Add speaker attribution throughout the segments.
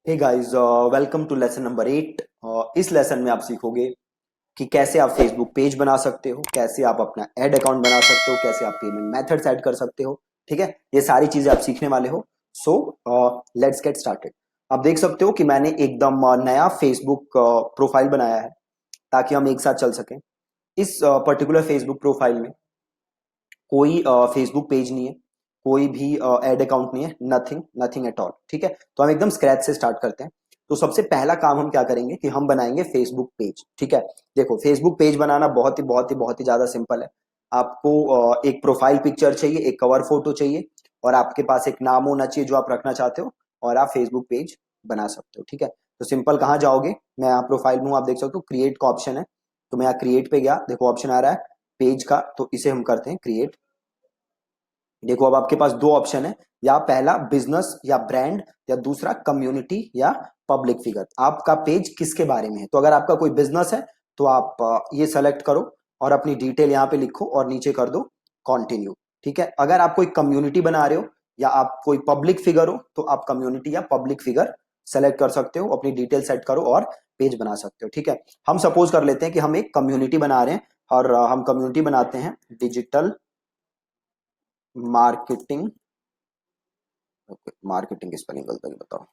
Speaker 1: Hey guys, welcome to lesson number 8। इस lesson में आप सीखोगे कि कैसे आप फेसबुक पेज बना सकते हो, कैसे आप अपना एड अकाउंट बना सकते हो, कैसे आप पेमेंट मेथड्स ऐड कर सकते हो। ठीक है, ये सारी चीजें आप सीखने वाले हो। So let's get started. आप देख सकते हो कि मैंने एकदम नया फेसबुक प्रोफाइल बनाया है ताकि हम एक साथ चल सकें। इस पर्टिकुलर फेसबुक प्रोफाइल में कोई फेसबुक पेज नहीं है, कोई भी एड अकाउंट नहीं है, नथिंग नथिंग एट ऑल। ठीक है, तो हम एकदम स्क्रैच से स्टार्ट करते हैं। तो सबसे पहला काम हम क्या करेंगे कि हम बनाएंगे फेसबुक पेज। ठीक है, देखो फेसबुक पेज बनाना बहुत ही ज्यादा सिंपल है। आपको एक प्रोफाइल पिक्चर चाहिए, एक कवर फोटो चाहिए, और आपके पास एक नाम होना चाहिए जो आप रखना चाहते हो, और आप फेसबुक पेज बना सकते हो। ठीक है, तो सिंपल कहाँ जाओगे, मैं यहाँ प्रोफाइल में हूँ, आप देख सकते हो क्रिएट का ऑप्शन है। तो मैं यहाँ क्रिएट पे गया, देखो ऑप्शन आ रहा है पेज का, तो इसे हम करते हैं क्रिएट। देखो अब आपके पास दो ऑप्शन है, या पहला बिजनेस या ब्रांड, या दूसरा कम्युनिटी या पब्लिक फिगर। आपका पेज किसके बारे में है? तो अगर आपका कोई बिजनेस है तो आप ये सेलेक्ट करो और अपनी डिटेल यहाँ पे लिखो और नीचे कर दो कंटिन्यू। ठीक है, अगर आप कोई कम्युनिटी बना रहे हो या आप कोई पब्लिक फिगर हो तो आप कम्युनिटी या पब्लिक फिगर सेलेक्ट कर सकते हो, अपनी डिटेल सेट करो और पेज बना सकते हो। ठीक है, हम सपोज कर लेते हैं कि हम एक कम्युनिटी बना रहे हैं, और हम कम्युनिटी बनाते हैं डिजिटल मार्केटिंग। मार्केटिंग की स्पेलिंग गलत है, बताओ।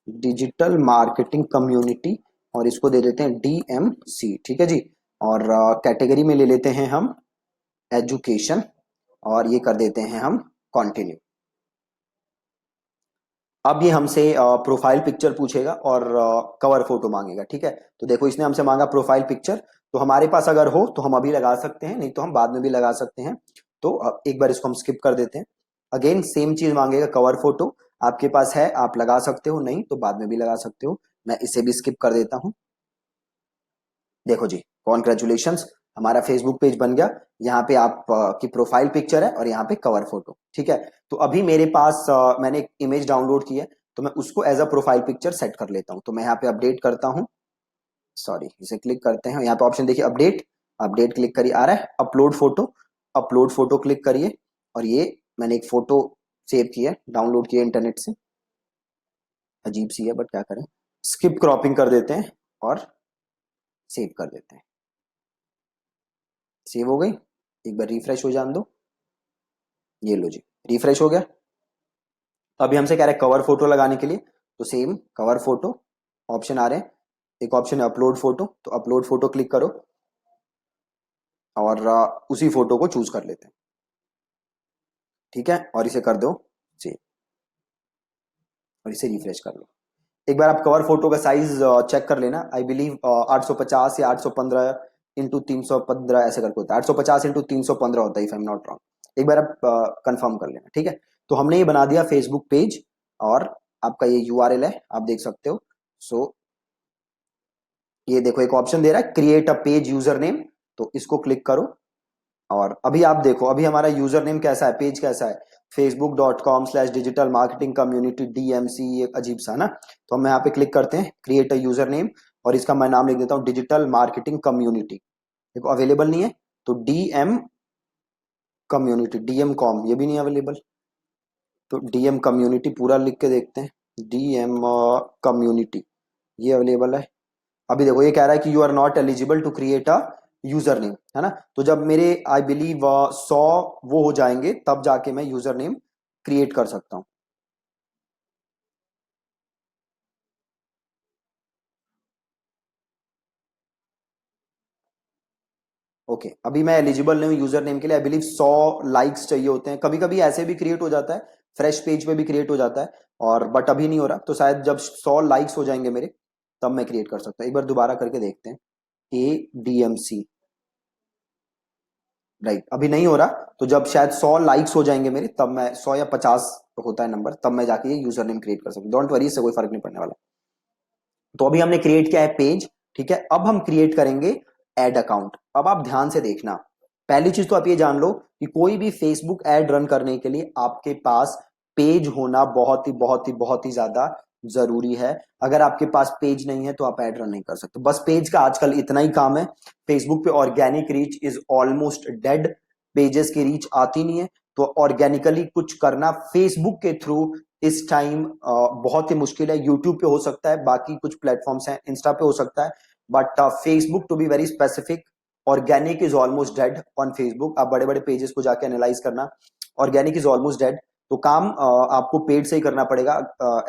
Speaker 1: डिजिटल मार्केटिंग कम्युनिटी, और इसको दे देते हैं DMC। ठीक है जी, और कैटेगरी में ले लेते हैं हम एजुकेशन, और ये कर देते हैं हम कंटिन्यू। अब ये हमसे प्रोफाइल पिक्चर पूछेगा और कवर फोटो मांगेगा। ठीक है, तो देखो इसने हमसे मांगा प्रोफाइल पिक्चर, तो हमारे पास अगर हो तो हम अभी लगा सकते हैं, नहीं तो हम बाद में भी लगा सकते हैं। तो एक बार इसको हम स्किप कर देते हैं। अगेन सेम चीज मांगेगा कवर फोटो, आपके पास है आप लगा सकते हो, नहीं तो बाद में भी लगा सकते हो। मैं इसे भी स्किप कर देता हूं। देखो जी, कॉन्ग्रेचुलेशंस, हमारा फेसबुक पेज बन गया। यहाँ पे आप की प्रोफाइल पिक्चर है और यहाँ पे कवर फोटो। ठीक है, तो अभी मेरे पास मैंने एक इमेज डाउनलोड की है, तो मैं उसको as a profile picture set कर लेता हूँ। तो मैं यहाँ पे अपडेट करता हूँ, सॉरी इसे क्लिक करते हैं, यहाँ पे ऑप्शन देखिए अपडेट। अपडेट क्लिक करिए, आ रहा है upload photo. Upload photo click करिए, और ये मैंने एक फोटो सेव की है, डाउनलोड की है इंटरनेट से। अजीब सी है बट क्या करें, स्किप क्रॉपिंग कर देते हैं और सेव कर देते हैं। सेव हो गई, एक बार रिफ्रेश हो जान दो। ये लो जी, रिफ्रेश हो गया। तो अभी हमसे कह रहा है कवर फोटो लगाने के लिए, तो सेम कवर फोटो ऑप्शन आ रहे हैं। एक ऑप्शन है अपलोड फोटो, तो अपलोड फोटो क्लिक करो और उसी फोटो को चूज कर लेते हैं। ठीक है, और इसे कर दो सेव, और इसे रिफ्रेश कर लो। एक बार आप कवर फोटो का साइज चेक कर लेना। आई बिलीव 850 या 815 इंटू 315 ऐसे करके होता है, 850 इंटू 315 होता है if I am not wrong. एक बार आप कंफर्म कर लेना। ठीक है, तो हमने ये बना दिया फेसबुक पेज, और आपका ये URL है, आप देख सकते हो। सो ये देखो एक ऑप्शन दे रहा है create a page user name, तो इसको क्लिक करो। और अभी आप देखो, अभी हमारा यूजर नेम कैसा है, पेज कैसा है, facebook.com/digital-marketing-community-DMC, ये अजीब सा ना। तो हम यहाँ पे क्लिक करते हैं क्रिएट अ यूजर नेम, और इसका मैं नाम लिख देता हूँ डिजिटल मार्केटिंग कम्युनिटी। देखो अवेलेबल नहीं है, तो DM कम्युनिटी, DM कॉम ये भी नहीं अवेलेबल, तो DM कम्युनिटी पूरा लिख के देखते हैं। DM कम्युनिटी ये अवेलेबल है। अभी देखो ये कह रहा है कि you are not eligible to create a user name, है ना। तो जब मेरे आई बिलीव 100 वो हो जाएंगे तब जाके मैं यूजर नेम क्रिएट कर सकता हूं। ओके, अभी मैं एलिजिबल नहीं हूँ यूजर नेम के लिए। आई बिलीव 100 लाइक्स चाहिए होते हैं, कभी कभी ऐसे भी क्रिएट हो जाता है, फ्रेश पेज पे भी क्रिएट हो जाता है, और बट अभी नहीं हो रहा। तो शायद जब 100 लाइक्स हो जाएंगे मेरे, तब मैं क्रिएट कर सकता हूँ। एक बार दोबारा करके देखते हैं। ADMC, राइट, अभी नहीं हो रहा। तो जब शायद 100 लाइक्स हो जाएंगे मेरे, तब मैं 100 या 50 होता है नंबर, तब मैं जाके ये यूजर नेम क्रिएट कर सकता हूँ। डोंट वरी, इससे कोई फर्क नहीं पड़ने वाला। तो अभी हमने क्रिएट किया है पेज। ठीक है, अब हम क्रिएट करेंगे एड अकाउंट। अब आप ध्यान से देखना, पहली चीज तो आप ये जान लो कि कोई भी फेसबुक एड रन करने के लिए आपके पास पेज होना बहुत ही ज्यादा जरूरी है। अगर आपके पास पेज नहीं है तो आप एड रन नहीं कर सकते। बस पेज का आजकल इतना ही काम है। फेसबुक पे organic reach is almost dead, pages की रीच आती नहीं है। तो ऑर्गेनिकली कुछ करना फेसबुक के थ्रू इस टाइम बहुत ही मुश्किल है। यूट्यूब पे हो सकता है, बाकी कुछ प्लेटफॉर्म्स हैं, इंस्टा पे हो सकता है, but Facebook to be very specific, organic is almost dead on Facebook. आप बड़े बड़े पेजेस को जाके एनालाइज करना, ऑर्गेनिक इज ऑलमोस्ट डेड। तो काम आपको पेड से ही करना पड़ेगा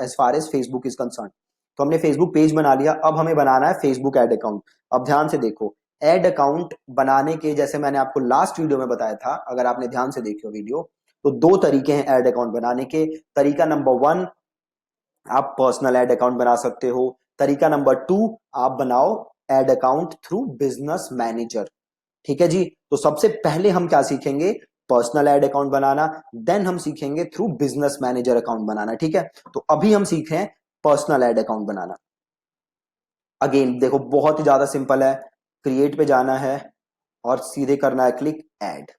Speaker 1: as far as Facebook is concern. तो हमने फेसबुक पेज बना लिया, अब हमें बनाना है फेसबुक एड अकाउंट। अब ध्यान से देखो, एड अकाउंट बनाने के, जैसे मैंने आपको लास्ट वीडियो में बताया था, अगर आपने ध्यान से देखी हो वीडियो, तो दो तरीके हैं ऐड अकाउंट बनाने के। तरीका नंबर 1, आप पर्सनल ऐड अकाउंट बना सकते हो। तरीका नंबर 2, आप बनाओ add account through business manager. ठीक है जी। तो सबसे पहले हम क्या सीखेंगे, पर्सनल ऐड अकाउंट बनाना, देन हम सीखेंगे थ्रू बिजनेस मैनेजर अकाउंट बनाना। ठीक है, तो अभी हम सीख रहे हैं पर्सनल ऐड अकाउंट बनाना। अगेन देखो, बहुत ही ज्यादा सिंपल है। क्रिएट पे जाना है और सीधे करना है क्लिक ऐड।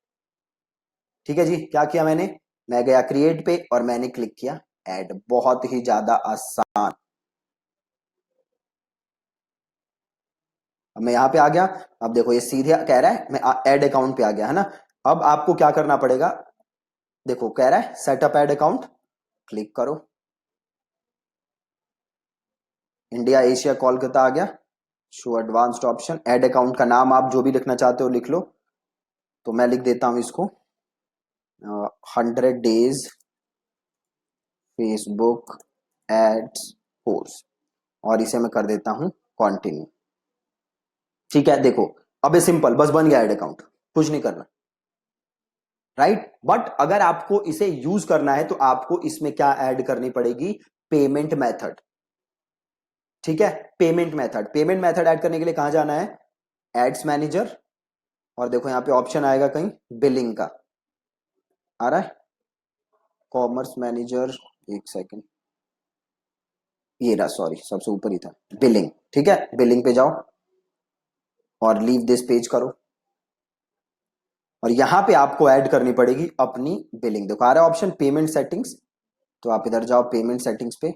Speaker 1: ठीक है जी, क्या किया मैंने, मैं गया क्रिएट पे और मैंने क्लिक किया ऐड। बहुत ही ज्यादा आसान। अब मैं यहां पे आ गया। अब देखो ये सीधे कह रहा है मैं ऐड अकाउंट पे आ गया, है ना। अब आपको क्या करना पड़ेगा, देखो कह रहा है सेटअप ऐड अकाउंट, क्लिक करो। इंडिया एशिया कोलकाता आ गया। Show advanced option, add account का नाम आप जो भी लिखना चाहते हो लिख लो। तो मैं लिख देता हूं इसको 100 days फेसबुक एड्स कोर्स, और इसे मैं कर देता हूं कंटिन्यू। ठीक है, देखो अब ये सिंपल, बस बन गया ऐड अकाउंट, कुछ नहीं करना, राइट। बट अगर आपको इसे यूज करना है तो आपको इसमें क्या ऐड करनी पड़ेगी, पेमेंट मेथड। ठीक है, payment method, payment method add करने के लिए कहां जाना है, एड्स मैनेजर, और देखो यहां पे ऑप्शन आएगा कहीं बिलिंग का, आ रहा है कॉमर्स मैनेजर, एक सेकेंड, ये रहा, सॉरी सबसे ऊपर ही था बिलिंग। ठीक है, बिलिंग पे जाओ और लीव दिस पेज करो, और यहां पे आपको ऐड करनी पड़ेगी अपनी बिलिंग। देखो आ रहा है ऑप्शन पेमेंट सेटिंग्स, तो आप इधर जाओ पेमेंट सेटिंग्स पे।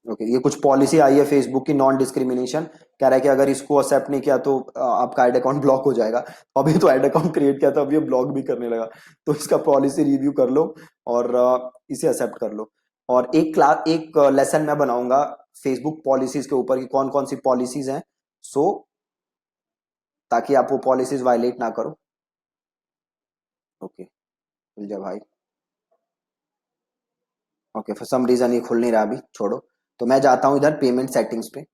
Speaker 1: ओके, ये कुछ पॉलिसी आई है फेसबुक की, नॉन डिस्क्रिमिनेशन, कह रहा है कि अगर इसको एक्सेप्ट नहीं किया तो आपका ऐड अकाउंट ब्लॉक हो जाएगा। अभी तो ऐड अकाउंट क्रिएट किया था, अभी ये ब्लॉक भी करने लगा। तो इसका पॉलिसी रिव्यू कर लो और इसे एक्सेप्ट कर लो। और एक क्लास, एक लेसन मैं बनाऊंगा फेसबुक पॉलिसीज के ऊपर, कि कौन कौन सी पॉलिसीज हैं, सो ताकि आप वो पॉलिसीज वायलेट ना करो। ओके, खुल जा भाई। ओके, फॉर सम रीजन ये खुल नहीं रहा अभी, छोड़ो। तो मैं जाता हूं इधर पेमेंट सेटिंग्स पे,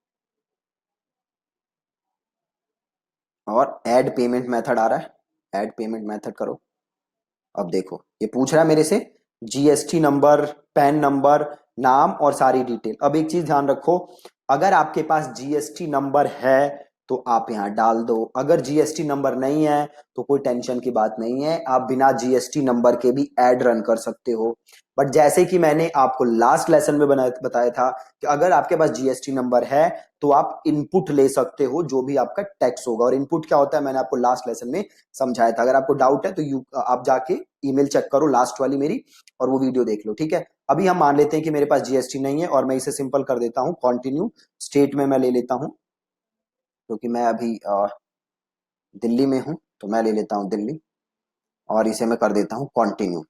Speaker 1: और ऐड पेमेंट मेथड आ रहा है, ऐड पेमेंट मेथड करो। अब देखो ये पूछ रहा है मेरे से जीएसटी नंबर, पैन नंबर, नाम और सारी डिटेल। अब एक चीज ध्यान रखो, अगर आपके पास जीएसटी नंबर है तो आप यहां डाल दो, अगर जीएसटी नंबर नहीं है तो कोई टेंशन की बात नहीं है, आप बिना जीएसटी नंबर के भी ऐड रन कर सकते हो। बट जैसे कि मैंने आपको लास्ट लेसन में बताया था कि अगर आपके पास जीएसटी नंबर है तो आप इनपुट ले सकते हो, जो भी आपका टैक्स होगा। और इनपुट क्या होता है मैंने आपको लास्ट लेसन में समझाया था। अगर आपको डाउट है तो आप जाके ईमेल चेक करो लास्ट वाली मेरी, और वो वीडियो देख लो। ठीक है, अभी हम मान लेते हैं कि मेरे पास जीएसटी नहीं है, और मैं इसे सिंपल कर देता हूं कंटिन्यू। स्टेट में मैं ले लेता हूं, क्योंकि मैं अभी दिल्ली में हूं, तो मैं ले लेता हूं दिल्ली, और इसे मैं कर देता हूं कंटिन्यू।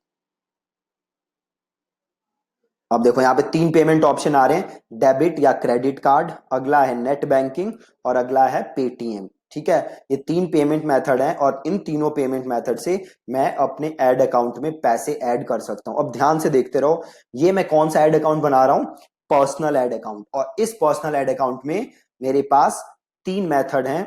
Speaker 1: अब देखो यहाँ पे 3 पेमेंट ऑप्शन आ रहे हैं, डेबिट या क्रेडिट कार्ड, अगला है नेट बैंकिंग, और अगला है पेटीएम। ठीक है, ये 3 पेमेंट मेथड हैं, और इन तीनों पेमेंट मेथड से मैं अपने ऐड अकाउंट में पैसे ऐड कर सकता हूं। अब ध्यान से देखते रहो, ये मैं कौन सा ऐड अकाउंट बना रहा हूं, पर्सनल ऐड अकाउंट। और इस पर्सनल ऐड अकाउंट में मेरे पास 3 मेथड हैं,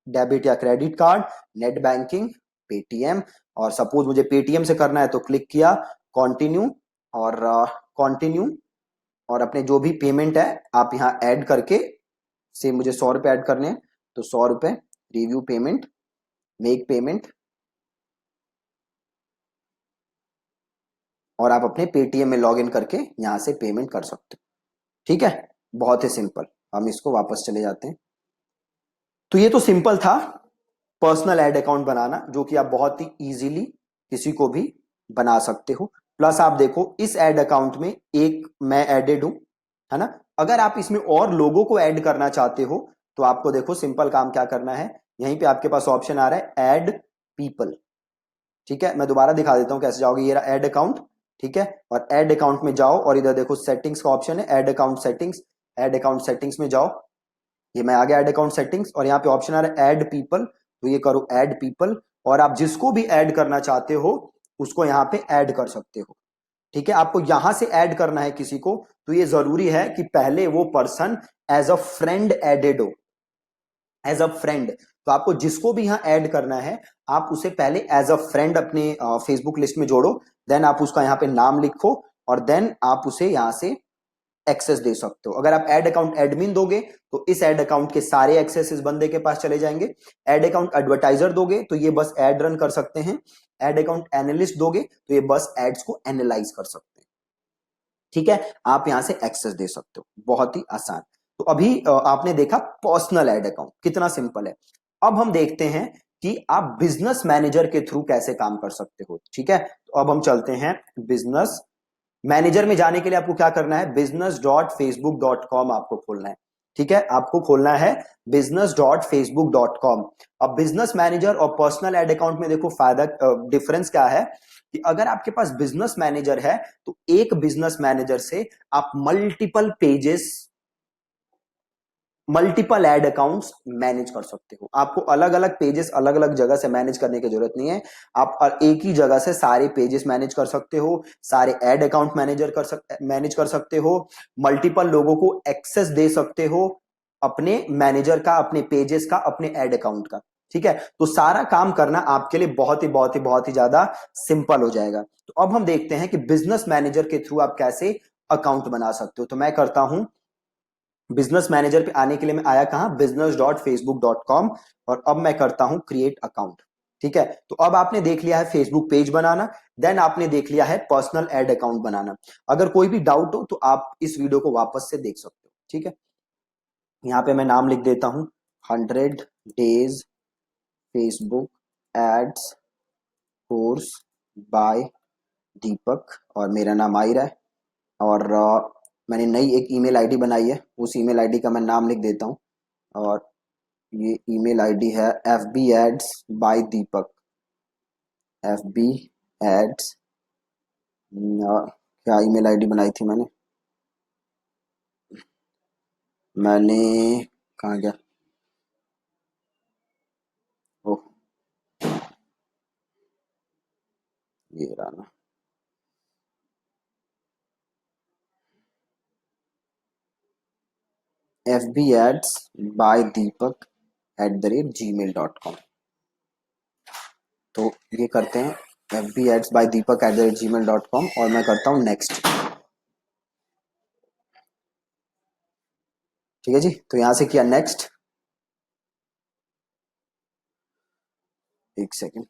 Speaker 1: डेबिट या credit card, net banking, Paytm. और सपोज मुझे पेटीएम से करना है तो क्लिक किया कंटिन्यू, और कंटिन्यू, और अपने जो भी पेमेंट है आप यहाँ ऐड करके, से मुझे 100 रुपए ऐड करने हैं तो 100 रुपए, रिव्यू पेमेंट, मेक पेमेंट, और आप अपने पेटीएम में लॉग इन करके यहां से पेमेंट कर सकते हो। ठीक है, बहुत ही सिंपल। हम इसको वापस चले जाते हैं। तो ये तो सिंपल था पर्सनल ऐड अकाउंट बनाना, जो कि आप बहुत ही इजीली किसी को भी बना सकते हो। प्लस आप देखो इस ऐड अकाउंट में एक मैं एडेड हूं, है ना। अगर आप इसमें और लोगों को ऐड करना चाहते हो तो आपको देखो सिंपल काम क्या करना है, यहीं पे आपके पास ऑप्शन आ रहा है ऐड पीपल। ठीक है, मैं दोबारा दिखा देता हूं कैसे जाओगे। ये रहा ऐड अकाउंट, ठीक है, और ऐड अकाउंट में जाओ और इधर देखो सेटिंग्स का ऑप्शन है, add account settings. Add account settings में जाओ, ये मैं आ गया ऐड अकाउंट सेटिंग्स, और यहाँ पे ऑप्शन आ रहा है ऐड पीपल, तो ये करो ऐड पीपल, और आप जिसको भी ऐड करना चाहते हो उसको यहाँ पे ऐड कर सकते हो। ठीक है, आपको यहां से ऐड करना है किसी को, तो ये जरूरी है कि पहले वो person as a friend added हो, एज अ फ्रेंड। तो आपको जिसको भी यहां ऐड करना है आप उसे पहले एज अ फ्रेंड अपने फेसबुक लिस्ट में जोड़ो, देन आप उसका यहाँ पे नाम लिखो, और देन आप उसे यहां से एक्सेस दे सकते हो। अगर आप ऐड अकाउंट एडमिन दोगे तो इस ऐड अकाउंट के सारे एक्सेस इस बंदे के पास चले जाएंगे। ऐड अकाउंट एडवर्टाइजर दोगे तो ये बस ऐड रन कर सकते हैं। ऐड अकाउंट एनालिस्ट दोगे तो ये बस एड्स को एनालाइज कर सकते हैं। ठीक है, आप यहां से एक्सेस दे सकते हो, बहुत ही आसान। तो अभी आपने देखा पर्सनल ऐड अकाउंट कितना सिंपल है। अब हम देखते हैं कि आप बिजनेस मैनेजर के थ्रू कैसे काम कर सकते हो। ठीक है, तो अब हम चलते हैं बिजनेस मैनेजर में। जाने के लिए आपको क्या करना है, business.facebook.com आपको खोलना है। ठीक है, आपको खोलना है business.facebook.com। अब बिजनेस मैनेजर और पर्सनल एड अकाउंट में देखो फायदा, डिफरेंस क्या है कि अगर आपके पास बिजनेस मैनेजर है तो एक बिजनेस मैनेजर से आप multiple pages, multiple ad accounts manage कर सकते हो। आपको अलग अलग पेजेस अलग अलग जगह से मैनेज करने की जरूरत नहीं है। आप एक ही जगह से सारे पेजेस मैनेज कर सकते हो, सारे एड अकाउंट मैनेज कर सकते हो, मल्टीपल लोगों को एक्सेस दे सकते हो अपने मैनेजर का, अपने पेजेस का, अपने एड अकाउंट का। ठीक है, तो सारा काम करना आपके लिए बहुत ही ज्यादा सिंपल हो जाएगा। तो अब हम देखते हैं कि बिजनेस मैनेजर के थ्रू आप कैसे अकाउंट बना सकते हो। तो मैं करता हूं, बिजनेस मैनेजर पे आने के लिए मैं आया कहां, business.facebook.com, और अब मैं करता हूं क्रिएट अकाउंट। ठीक है, तो अब आपने देख लिया है फेसबुक पेज बनाना, देन आपने देख लिया है पर्सनल एड अकाउंट बनाना। अगर कोई भी डाउट हो तो आप इस वीडियो को वापस से देख सकते हो। ठीक है, यहां पे मैं नाम लिख देता हूं, 100 days Facebook ads course by Deepak, और मेरा नाम आयरा है, और मैंने नई एक ईमेल आईडी बनाई है, उस ईमेल आईडी का मैं नाम लिख देता हूँ, और ये ईमेल आईडी है FB एड्स बाय दीपक। FB एड्स, क्या ईमेल आईडी बनाई थी मैंने, कहाँ गया, ओह ये रहा ना, FB एड्स बाय दीपक @gmail.com। तो ये करते हैं FB एड्स बाय दीपक @gmail.com, और मैं करता हूँ नेक्स्ट। ठीक है जी, तो यहां से किया नेक्स्ट, एक second,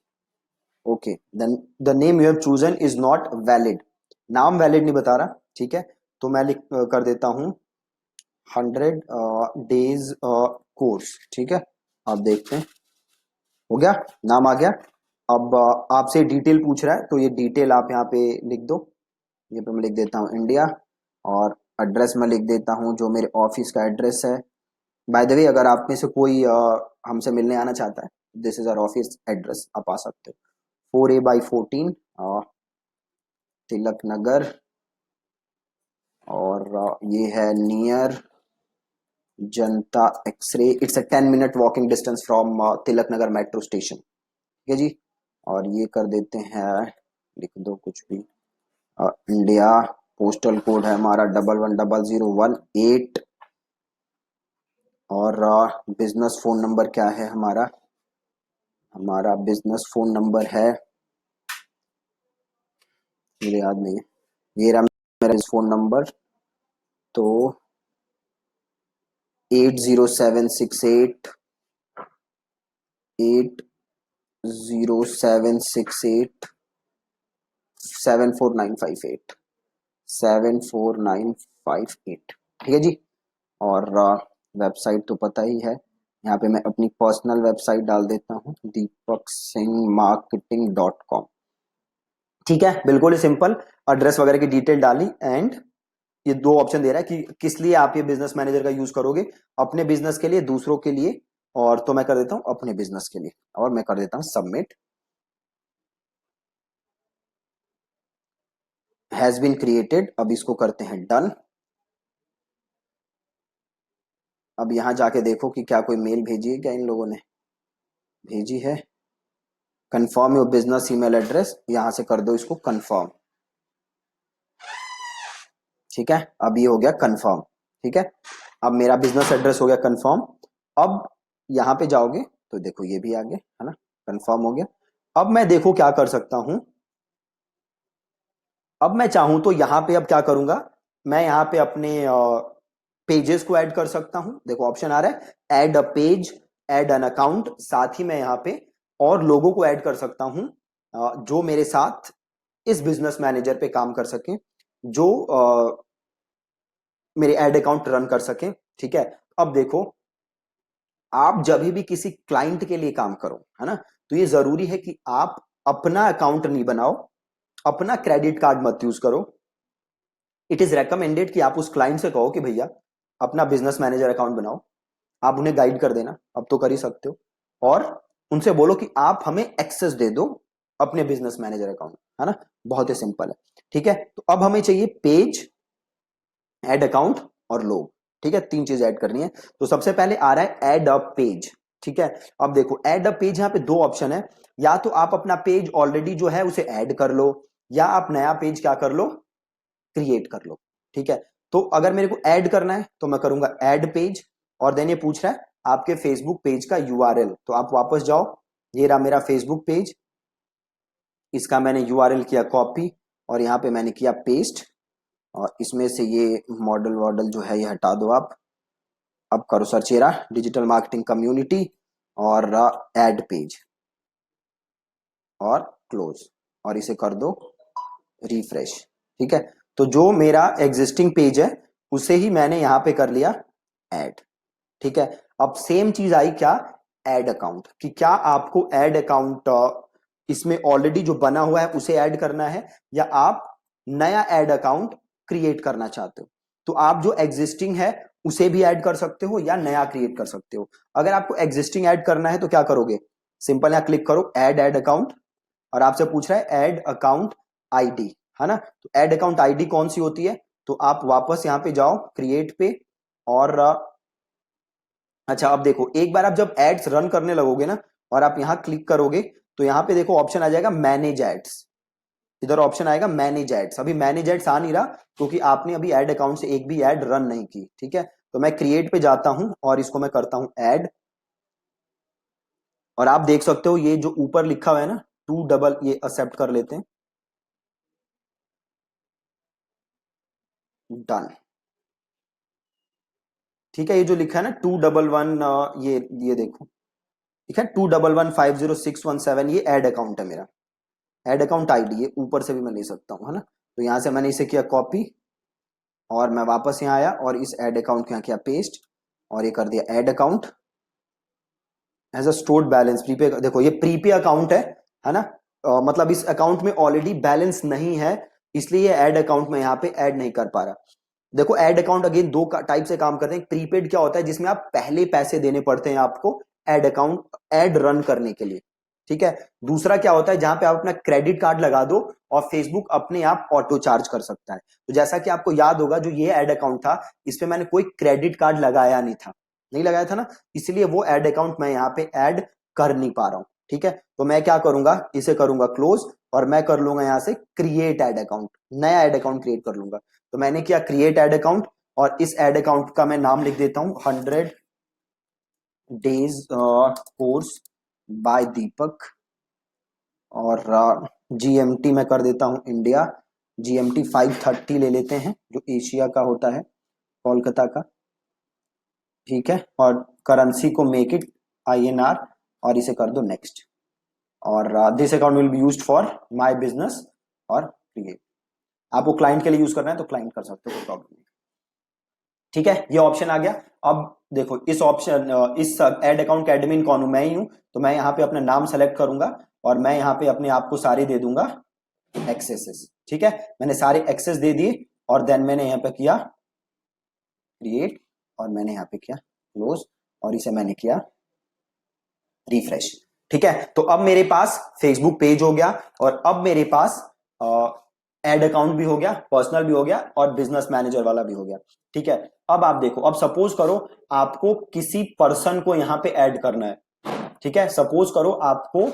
Speaker 1: okay, then the name you have chosen is not valid, नाम वैलिड नहीं बता रहा। ठीक है, तो मैं कर देता हूं 100 डेज कोर्स। ठीक है, आप देखते हैं, हो गया, नाम आ गया। अब आपसे डिटेल पूछ रहा है, तो ये डिटेल आप यहाँ पे लिख दो। ये पे मैं लिख देता हूँ इंडिया, और एड्रेस में लिख देता हूँ जो मेरे ऑफिस का एड्रेस है। बाय द वे, अगर आप में से कोई हमसे मिलने आना चाहता है, this is our office address, आप आ सकते हो, 4A/14 तिलक नगर, और ये है near Janata X-ray, it's a 10 minute walking distance from Tilak Nagar metro station. ठीक है जी, और ये कर देते हैं, लिख दो कुछ भी, इंडिया, पोस्टल कोड है हमारा 110018, और बिजनेस फोन नंबर क्या है हमारा, हमारा बिजनेस फोन नंबर है, मुझे याद नहीं है, ये रहा मेरा फोन नंबर, तो 80768708 74958। ठीक है जी, और वेबसाइट तो पता ही है, यहाँ पे मैं अपनी पर्सनल वेबसाइट डाल देता हूँ, deepaksinghmarketing.com। ठीक है, बिल्कुल ही सिंपल, एड्रेस वगैरह की डिटेल डाली, एंड ये दो ऑप्शन दे रहा है कि किस लिए आप ये बिजनेस मैनेजर का यूज करोगे, अपने बिजनेस के लिए, दूसरों के लिए, और तो मैं कर देता हूँ अपने बिजनेस के लिए, और मैं कर देता हूँ सबमिट। Has been created. अब इसको करते हैं डन। अब यहां जाके देखो कि क्या कोई मेल भेजी है क्या इन लोगों ने, भेजी है। Confirm your business email address, यहां से कर दो इसको कंफर्म। ठीक है, अब ये हो गया कंफर्म। ठीक है, अब मेरा बिजनेस एड्रेस हो गया कंफर्म। अब यहां पे जाओगे तो देखो ये भी आ गया है ना, कंफर्म हो गया। अब मैं देखो क्या कर सकता हूं। अब मैं चाहूं तो यहां पे अब क्या करूंगा, मैं यहां पे अपने पेजेस को ऐड कर सकता हूं। देखो ऑप्शन आ रहा है add a page, add an account. साथ ही मैं यहां पे और लोगों को ऐड कर सकता हूं जो मेरे साथ इस बिजनेस मैनेजर पे काम कर सके, जो मेरे ऐड अकाउंट रन कर सके। ठीक है, अब देखो आप जब भी किसी क्लाइंट के लिए काम करो है ना, तो ये जरूरी है कि आप अपना अकाउंट नहीं बनाओ, अपना क्रेडिट कार्ड मत यूज करो। इट इज रेकमेंडेड कि आप उस क्लाइंट से कहो कि भैया अपना बिजनेस मैनेजर अकाउंट बनाओ। आप उन्हें गाइड कर देना, अब तो कर ही सकते हो। और उनसे बोलो कि आप हमें एक्सेस दे दो अपने बिजनेस मैनेजर अकाउंट, है ना। बहुत ही सिंपल है। ठीक है, तो अब हमें चाहिए पेज, ऐड अकाउंट और लोग। ठीक है, तीन चीज ऐड करनी है। तो सबसे पहले आ रहा है ऐड अ पेज। ठीक है, अब देखो ऐड अ पेज, यहां पे दो ऑप्शन है। या तो आप अपना पेज ऑलरेडी जो है उसे ऐड कर लो, या आप नया पेज क्या कर लो, क्रिएट कर लो। ठीक है, तो अगर मेरे को ऐड करना है तो मैं करूंगा ऐड पेज। और देन ये पूछ रहा है आपके फेसबुक पेज का यूआरएल, तो आप वापस जाओ। ये रहा मेरा फेसबुक पेज, इसका मैंने यूआरएल किया कॉपी और यहां पे मैंने किया पेस्ट। और इसमें से ये मॉडल वॉडल जो है ये हटा दो आप। अब करो सर्च, ये रहा डिजिटल मार्केटिंग कम्युनिटी और ऐड पेज और क्लोज, और इसे कर दो रिफ्रेश। ठीक है, तो जो मेरा एग्जिस्टिंग पेज है उसे ही मैंने यहां पे कर लिया ऐड। ठीक है, अब सेम चीज आई क्या, ऐड अकाउंट, कि क्या आपको ऐड अकाउंट इसमें ऑलरेडी जो बना हुआ है उसे ऐड करना है, या आप नया ऐड अकाउंट क्रिएट करना चाहते हो। तो आप जो एग्जिस्टिंग है उसे भी ऐड कर सकते हो या नया क्रिएट कर सकते हो। अगर आपको एग्जिस्टिंग ऐड करना है तो क्या करोगे, सिंपल यहां क्लिक करो ऐड ऐड अकाउंट, और आपसे पूछ रहा है ऐड अकाउंट आईडी, है ना। तो ऐड अकाउंट आईडी कौन सी होती है, तो आप वापस यहां पे जाओ क्रिएट पे। और अच्छा अब देखो एक बार आप जब एड्स रन करने लगोगे ना और आप यहां क्लिक करोगे तो यहां पे देखो ऑप्शन आ जाएगा मैनेज एड्स। इधर ऑप्शन आएगा मैनेज एड्स। अभी मैनेज एड्स आ नहीं रहा क्योंकि आपने अभी ऐड अकाउंट से एक भी ऐड रन नहीं की। ठीक है, तो मैं क्रिएट पे जाता हूं और इसको मैं करता हूं ऐड। और आप देख सकते हो ये जो ऊपर लिखा हुआ है ना टू डबल, ये एक्सेप्ट कर लेते हैं, डन। ठीक है, ये जो लिखा है ना 211, ये देखो, ठीक है 2115061 ये ऐड अकाउंट है मेरा, ऐड अकाउंट आईडी। ये ऊपर से भी मैं ले सकता हूं, है ना। तो यहां से मैंने इसे किया कॉपी और मैं वापस यहाँ आया और इस ऐड अकाउंट को यहाँ किया पेस्ट और ये कर दिया add account as a stored balance prepay. देखो ये प्रीपे अकाउंट है ना। मतलब इस अकाउंट में ऑलरेडी बैलेंस नहीं है, इसलिए ऐड अकाउंट में यहाँ पे ऐड नहीं कर पा रहा। देखो ऐड अकाउंट अगेन दो टाइप से काम करते हैं। प्रीपेड क्या होता है, जिसमें आप पहले पैसे देने पड़ते हैं आपको ऐड अकाउंट ऐड रन करने के लिए। ठीक है, दूसरा क्या होता है जहां पे आप अपना क्रेडिट कार्ड लगा दो और फेसबुक अपने आप ऑटो चार्ज कर सकता है। तो जैसा कि आपको याद होगा जो ये ऐड अकाउंट था इस पे मैंने कोई क्रेडिट कार्ड लगाया नहीं था, नहीं लगाया था ना, इसलिए वो ऐड अकाउंट मैं यहाँ पे ऐड कर नहीं पा रहा हूं। ठीक है, तो मैं क्या करूंगा, इसे करूंगा क्लोज और मैं कर लूंगा यहां से क्रिएट ऐड अकाउंट, नया ऐड अकाउंट क्रिएट कर लूंगा। तो मैंने किया क्रिएट ऐड अकाउंट और इस ऐड अकाउंट का मैं नाम लिख देता हूं 100 डेज कोर्स बाय दीपक। और जीएमटी मैं कर देता हूं इंडिया, जीएमटी 5:30 ले लेते हैं जो एशिया का होता है, कोलकाता का। ठीक है, और करेंसी को मेक इट आईएनआर और इसे कर दो नेक्स्ट। और this account will be used for my business और क्रिएट। आपको क्लाइंट के लिए यूज करना है तो क्लाइंट कर सकते हो, कोई प्रॉब्लम नहीं। ठीक है, ये ऑप्शन आ गया। अब देखो इस ऑप्शन इस ऐड अकाउंट का एडमिन कौन हूं, मैं ही हूं। तो मैं यहाँ पे अपना नाम सेलेक्ट करूंगा और मैं यहाँ पे अपने आप को सारे दे दूंगा एक्सेसेस। ठीक है, मैंने सारे एक्सेस दे दिए और देन मैंने यहाँ पे किया क्रिएट और मैंने यहाँ पे किया क्लोज और इसे मैंने किया रिफ्रेश। ठीक है, तो अब मेरे पास फेसबुक पेज हो गया और अब मेरे पास एड अकाउंट भी हो गया, पर्सनल भी हो गया और बिजनेस मैनेजर वाला भी हो गया। ठीक है, अब आप देखो, अब सपोज करो आपको किसी पर्सन को यहां पे ऐड करना है। ठीक है, सपोज करो आपको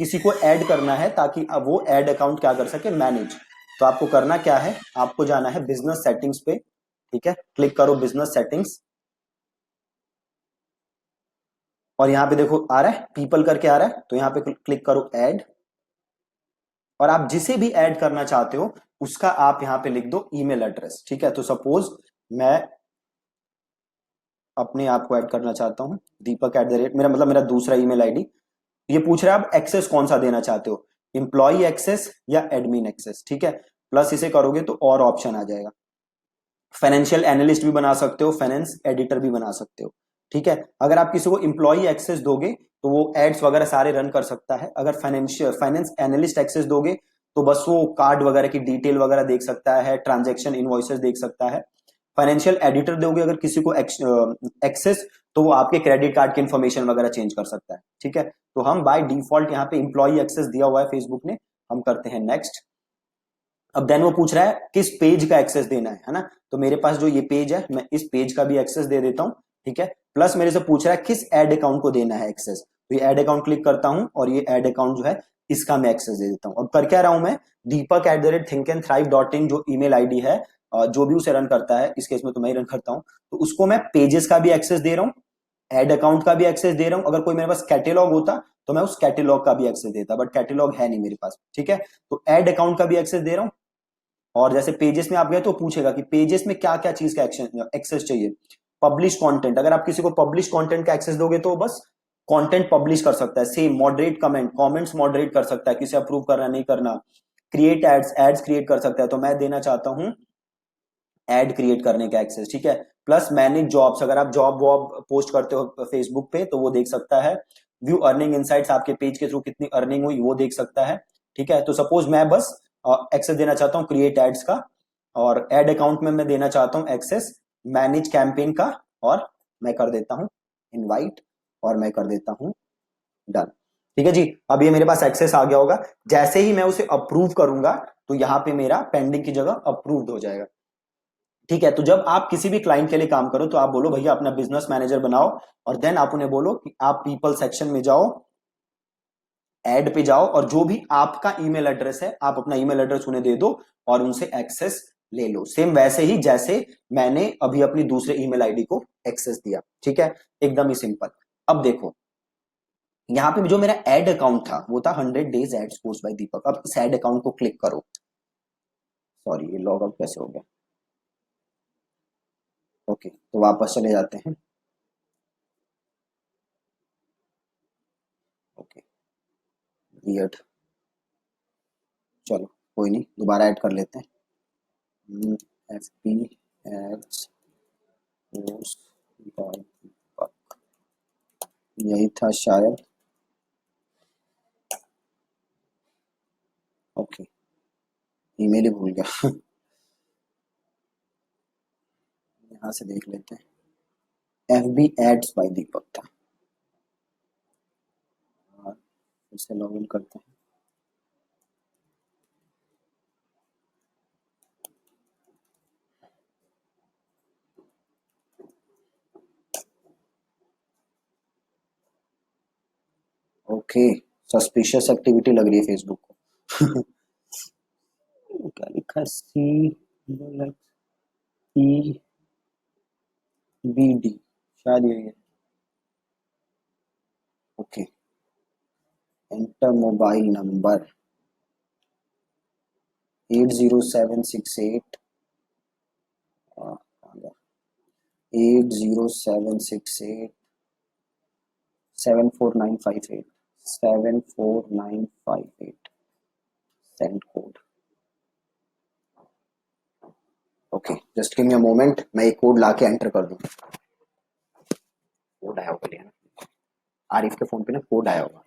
Speaker 1: किसी को ऐड करना है ताकि अब वो ऐड अकाउंट क्या कर सके, मैनेज। तो आपको करना क्या है, आपको जाना है बिजनेस सेटिंग्स पे। ठीक है, क्लिक करो बिजनेस सेटिंग्स और यहां पे देखो आ रहा है पीपल करके आ रहा है, तो यहां पे क्लिक करो ऐड और आप जिसे भी ऐड करना चाहते हो उसका आप यहां पे लिख दो ईमेल एड्रेस। ठीक है, तो सपोज मैं अपने आप को ऐड करना चाहता हूं, दीपक एट द रेट, मेरा मतलब मेरा दूसरा ईमेल आईडी। ये पूछ रहा है आप एक्सेस कौन सा देना चाहते हो, एम्प्लॉय एक्सेस या एडमिन एक्सेस। ठीक है, प्लस इसे करोगे तो और ऑप्शन आ जाएगा, फाइनेंशियल एनालिस्ट भी बना सकते हो, फाइनेंस एडिटर भी बना सकते हो। ठीक है, अगर आप किसी को एम्प्लॉय एक्सेस दोगे तो वो एड्स वगैरह सारे रन कर सकता है। अगर फाइनेंस एनालिस्ट एक्सेस दोगे तो बस वो कार्ड वगैरह की डिटेल वगैरह देख सकता है, ट्रांजेक्शन इनवॉइसेस देख सकता है। फाइनेंशियल एडिटर दोगे अगर किसी को एक्सेस, तो वो आपके क्रेडिट कार्ड की इंफॉर्मेशन वगैरह चेंज कर सकता है। ठीक है, तो हम बाय डिफॉल्ट यहाँ पे एम्प्लॉय एक्सेस दिया हुआ है फेसबुक ने, हम करते हैं नेक्स्ट। अब देन वो पूछ रहा है किस पेज का एक्सेस देना है ना, तो मेरे पास जो ये पेज है मैं इस पेज का भी एक्सेस दे देता हूं। ठीक है, प्लस मेरे से पूछ रहा है किस एड अकाउंट को देना है एक्सेस, तो ये एड अकाउंट क्लिक करता हूं और ये एड अकाउंट जो है इसका मैं एक्सेस दे देता हूं। अब कर क्या रहा हूं मैं, दीपक एट द रेट thinkandthrive.in जो ईमेल आईडी है, जो भी उसे रन करता है, इस केस में तो मैं ही रन करता हूं, तो उसको मैं पेजेस का भी एक्सेस दे रहा हूं, एड अकाउंट का भी एक्सेस दे रहा हूं। अगर कोई मेरे पास कैटेलॉग होता तो मैं उस कैटेलॉग का भी एक्सेस देता, बट कैटेलॉग है नहीं मेरे पास। ठीक है, तो एड अकाउंट का भी एक्सेस दे रहा हूं। और जैसे पेजेस में आप गए तो पूछेगा कि पेजेस में क्या क्या चीज का एक्सेस चाहिए। पब्लिश कंटेंट, अगर आप किसी को पब्लिश कंटेंट का एक्सेस दोगे तो बस कंटेंट पब्लिश कर सकता है। सेम मॉडरेट कमेंट्स मॉडरेट कर सकता है, किसे अप्रूव करना नहीं करना। क्रिएट एड्स क्रिएट कर सकता है, तो मैं देना चाहता हूं एड क्रिएट करने का एक्सेस। ठीक है, प्लस मैनेज जॉब्स, अगर आप जॉब वॉब पोस्ट करते हो फेसबुक पे तो वो देख सकता है। व्यू अर्निंग इनसाइट्स, आपके पेज के थ्रू कितनी अर्निंग हुई वो देख सकता है। ठीक है, तो सपोज मैं बस एक्सेस देना चाहता हूँ क्रिएट एड्स का, और एड अकाउंट में मैं देना चाहता हूँ एक्सेस मैनेज कैंपेन का, और मैं कर देता हूँ इनवाइट और मैं कर देता हूँ डन। ठीक है जी, अब ये मेरे पास एक्सेस आ गया होगा। जैसे ही मैं उसे अप्रूव करूंगा तो यहाँ पे मेरा पेंडिंग की जगह अप्रूव्ड हो जाएगा। ठीक है, तो जब आप किसी भी क्लाइंट के लिए काम करो तो आप बोलो भैया अपना बिजनेस मैनेजर बनाओ, और देन आप उन्हें बोलो कि आप पीपल सेक्शन में जाओ, ऐड पे जाओ, और जो भी आपका ईमेल एड्रेस है आप अपना ईमेल एड्रेस उन्हें दे दो और उनसे एक्सेस ले लो, सेम वैसे ही जैसे मैंने अभी अपनी दूसरे ईमेल आईडी को एक्सेस दिया। ठीक है, एकदम ही सिंपल। अब देखो यहाँ पे जो मेरा एड अकाउंट था वो था 100 days एड्स पोस्ट बाय दीपक। अब इस एड अकाउंट को क्लिक करो, सॉरी ये लॉग आउट कैसे हो गया, ओके तो वापस चले जाते हैं। ओके वियर्ड, चलो कोई नहीं, दोबारा ऐड कर लेते हैं। F P ads post by Deepak, यही था शायद। ओके, ईमेल ही भूल गया यहाँ से देख लेते हैं, एफ बी एड्स बाय दीपक था। और फिर से लॉग इन करते हैं। ओके, सस्पिशियस एक्टिविटी लग रही है फेसबुक को क्या लिखा है, सी ई बी डी, शायद यही है। Okay, enter mobile number 80768 80768 74958 74958 send code. Okay just give me a moment, मैं एक कोड लाके एंटर कर दूं। कोड आया होगा ना आरिफ के फोन पे ना, कोड आया होगा,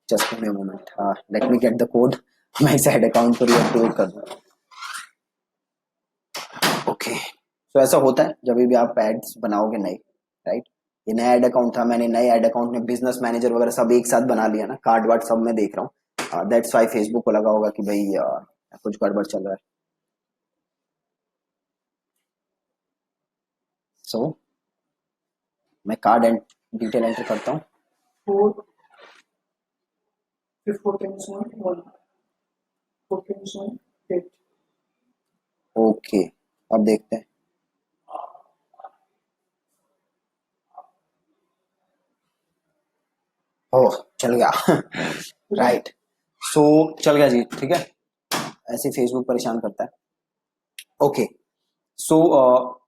Speaker 1: just give me a moment, let me get the code. मैं इस ऐड अकाउंट को रीएक्टिवेट कर दूं। ओके, तो ऐसा होता है जब भी आप एड्स बनाओगे नए, राइट। ये नया एड अकाउंट था, मैंने नए एड अकाउंट में बिजनेस मैनेजर वगैरह सब एक साथ बना लिया ना, कार्ड वार्ड सब मैं देख रहा हूँ। दैट्स वाई फेसबुक को लगा होगा कि भाई कुछ गड़बड़ चल रहा है। सो मैं कार्ड एंड डिटेल एंटर करता हूँ।
Speaker 2: 4 14 14 8
Speaker 1: ओके, अब देखते हैं। ओह, चल गया। राइट। सो चल गया जी, ठीक है। ऐसे फेसबुक परेशान करता है। ओके। सो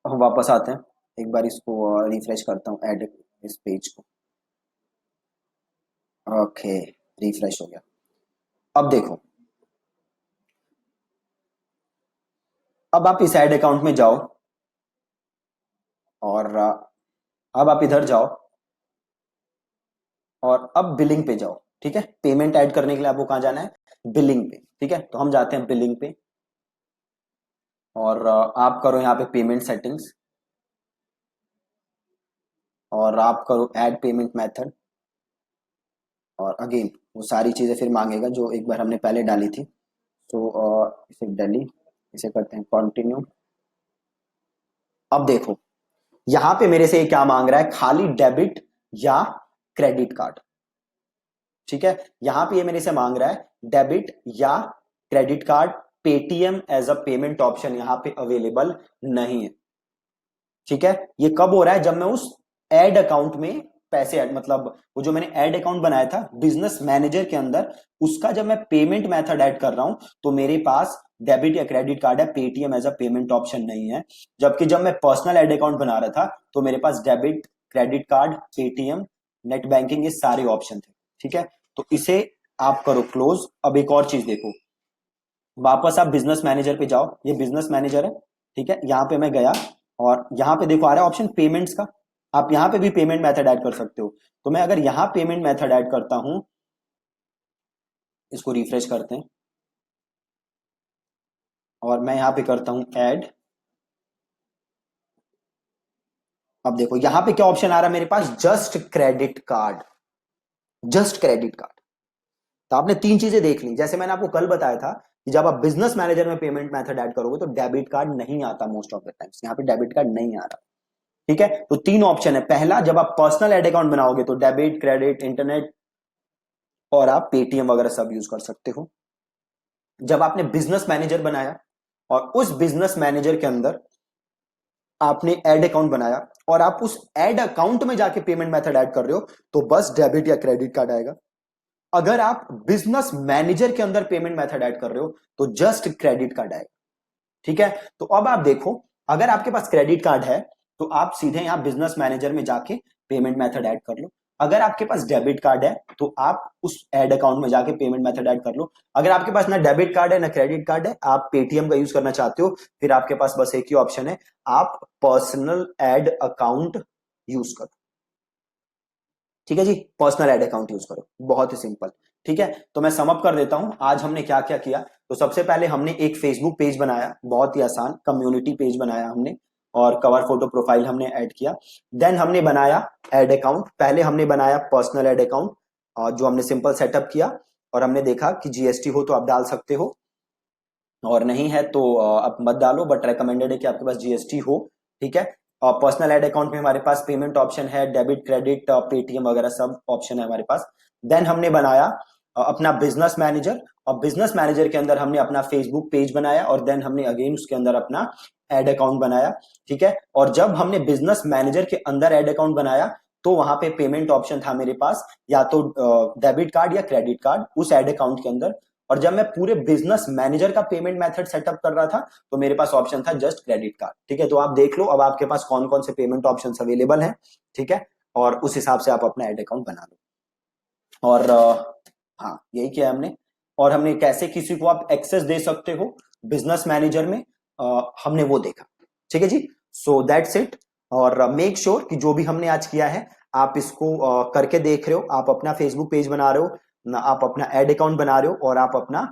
Speaker 1: हम वापस आते हैं। एक बार इसको रिफ्रेश करता हूँ, ऐड इस पेज को। ओके, रिफ्रेश हो गया। अब देखो, अब आप इस ऐड अकाउंट में जाओ और अब आप इधर जाओ और अब बिलिंग पे जाओ, ठीक है। पेमेंट ऐड करने के लिए आपको कहाँ जाना है? बिलिंग पे, ठीक है। तो हम जाते हैं बिलिंग पे और आप करो यहाँ पे पेमेंट सेटिंग्स और आप करो ऐड पेमेंट मेथड और अगेन वो सारी चीजें फिर मांगेगा जो एक बार हमने पहले डाली थी। तो इसे डिलीट, इसे करते हैं कंटिन्यू। अब देखो, यहां पे मेरे से ये क्या मांग रहा है? खाली डेबिट या क्रेडिट कार्ड, ठीक है। यहां पे ये मेरे से मांग रहा है डेबिट या credit card. Paytm as a payment option यहां पे अवेलेबल नहीं है, ठीक है। ये कब हो रहा है? जब मैं उस एड अकाउंट में पैसे ऐड, मतलब वो जो मैंने एड अकाउंट बनाया था बिजनेस मैनेजर के अंदर, उसका जब मैं पेमेंट मेथड ऐड कर रहा हूं तो मेरे पास डेबिट या क्रेडिट कार्ड है, Paytm as a payment option नहीं है। जबकि जब मैं पर्सनल एड अकाउंट बना रहा था तो मेरे पास debit, credit card, Paytm, net banking, ये सारे ऑप्शन थे, ठीक है। तो इसे आप करो क्लोज। अब एक और चीज देखो, वापस आप बिजनेस मैनेजर पे जाओ। ये बिजनेस मैनेजर है, ठीक है। यहां पे मैं गया और यहां पे देखो आ रहा है ऑप्शन पेमेंट्स का। आप यहां पे भी पेमेंट मेथड ऐड कर सकते हो। तो मैं अगर यहां पेमेंट मेथड ऐड करता हूं, इसको रिफ्रेश करते हैं और मैं यहां पे करता हूं ऐड। अब देखो यहां पे क्या ऑप्शन आ रहा है मेरे पास? Just credit card, just credit card. तो आपने तीन चीजें देख ली। जैसे मैंने आपको कल बताया था कि जब आप बिजनेस मैनेजर में पेमेंट मेथड ऐड करोगे तो डेबिट कार्ड नहीं आता मोस्ट ऑफ द टाइम्स। यहां पे डेबिट कार्ड नहीं आ रहा, ठीक है। तो तीन ऑप्शन है। पहला, जब आप पर्सनल एड अकाउंट बनाओगे तो डेबिट, क्रेडिट, इंटरनेट और आप पेटीएम वगैरह सब यूज कर सकते हो। जब आपने बिजनेस मैनेजर बनाया और उस बिजनेस मैनेजर के अंदर आपने एड अकाउंट बनाया और आप उस एड अकाउंट में जाके पेमेंट मेथड ऐड कर रहे हो तो बस डेबिट या क्रेडिट कार्ड आएगा। अगर आप बिजनेस मैनेजर के अंदर पेमेंट मेथड ऐड कर रहे हो तो जस्ट क्रेडिट कार्ड आएगा, ठीक है। तो अब आप देखो, अगर आपके पास क्रेडिट कार्ड है तो आप सीधे यहां बिजनेस मैनेजर में जाके पेमेंट मेथड ऐड कर लो। अगर आपके पास डेबिट कार्ड है तो आप उस एड अकाउंट में जाके पेमेंट मेथड ऐड कर लो। अगर आपके पास ना डेबिट कार्ड है ना क्रेडिट कार्ड है, आप पेटीएम का यूज करना चाहते हो, फिर आपके पास बस एक ही ऑप्शन है, आप पर्सनल एड अकाउंट यूज करो, ठीक है जी। पर्सनल एड अकाउंट यूज करो, बहुत ही सिंपल, ठीक है। तो मैं समअप कर देता हूं आज हमने क्या क्या किया। तो सबसे पहले हमने एक फेसबुक पेज बनाया, बहुत ही आसान कम्युनिटी पेज बनाया हमने, और कवर फोटो प्रोफाइल हमने ऐड किया। देन हमने बनाया एड अकाउंट। पहले हमने बनाया पर्सनल एड अकाउंट और जो हमने सिंपल सेटअप किया और हमने देखा कि जीएसटी हो तो आप डाल सकते हो और नहीं है तो आप मत डालो, बट रेकमेंडेड है कि आपके पास जीएसटी हो, ठीक है। और पर्सनल एड अकाउंट में हमारे पास पेमेंट ऑप्शन है, डेबिट, क्रेडिट, पेटीएम वगैरह सब ऑप्शन है हमारे पास। देन हमने बनाया अपना बिजनेस मैनेजर और बिजनेस मैनेजर के अंदर हमने अपना फेसबुक पेज बनाया और देन हमने अगेन उसके अंदर अपना एड अकाउंट बनाया, ठीक है। और जब हमने बिजनेस मैनेजर के अंदर एड अकाउंट बनाया तो वहां पे पेमेंट ऑप्शन था मेरे पास, या तो डेबिट कार्ड या क्रेडिट कार्ड उस एड अकाउंट के अंदर। और जब मैं पूरे बिजनेस मैनेजर का पेमेंट मेथड सेटअप कर रहा था तो मेरे पास ऑप्शन था जस्ट क्रेडिट कार्ड, ठीक है। तो आप देख लो अब आपके पास कौन कौन से पेमेंट ऑप्शंस अवेलेबल हैं, ठीक है। और उस हिसाब से आप अपना एड अकाउंट बना लो। और हाँ, यही किया हमने। और हमने कैसे किसी को आप एक्सेस दे सकते हो बिजनेस मैनेजर में, हमने वो देखा, ठीक है जी। So that's it. और मेक श्योर कि जो भी हमने आज किया है आप इसको करके देख रहे हो। आप अपना फेसबुक पेज बना रहे हो ना, आप अपना एड अकाउंट बना रहे हो और आप अपना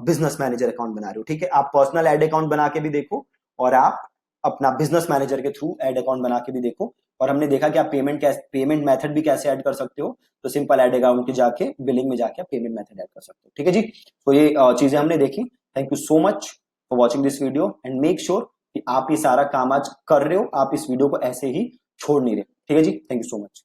Speaker 1: बिजनेस मैनेजर अकाउंट बना रहे हो, ठीक है। आप पर्सनल एड अकाउंट बना के भी देखो और आप अपना बिजनेस मैनेजर के थ्रू एड अकाउंट बना के भी देखो। और हमने देखा कि आप पेमेंट मेथड भी कैसे ऐड कर सकते हो। तो सिंपल एड अकाउंट के जाके बिलिंग में जाके आप पेमेंट मेथड ऐड कर सकते हो, ठीक है जी। तो ये चीजें हमने देखी। Thank you so much for watching this video and make sure कि आप ये सारा काम आज कर रहे हो, आप इस वीडियो को ऐसे ही छोड़ नहीं रहे। ठीक है जी, थैंक यू सो मच।